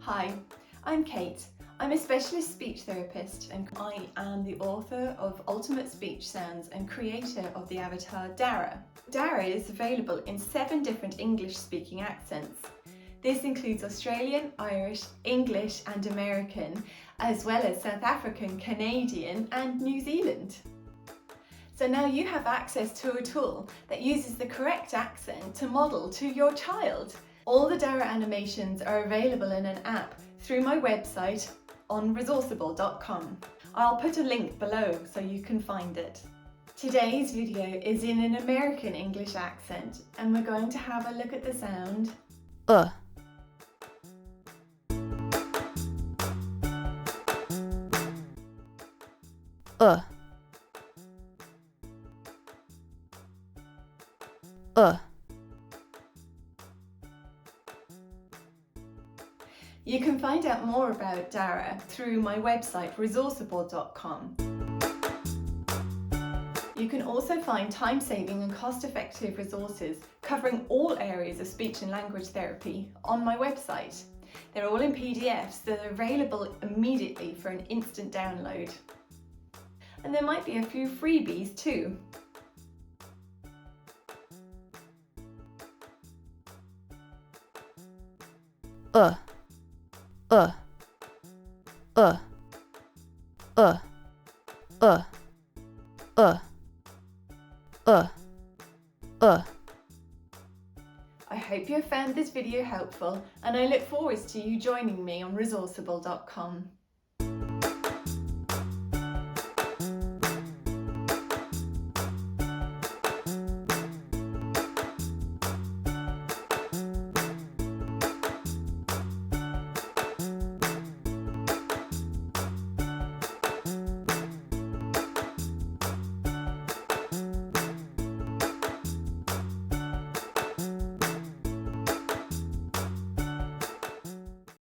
Hi, I'm Kate. I'm a specialist speech therapist and I am the author of Ultimate Speech Sounds and creator of the avatar DARA. DARA is available in 7 different English-speaking accents. This includes Australian, Irish, English and American, as well as South African, Canadian and New Zealand. So now you have access to a tool that uses the correct accent to model to your child. All the DARA animations are available in an app through my website on Resourceible.com. I'll put a link below so you can find it. Today's video is in an American English accent and we're going to have a look at the sound Uh. You can find out more about DARA through my website Resourceible.com. You can also find time-saving and cost-effective resources covering all areas of speech and language therapy on my website. They're all in PDFs that are available immediately for an instant download. And there might be a few freebies too. I hope you have found this video helpful and I look forward to you joining me on Resourceible.com.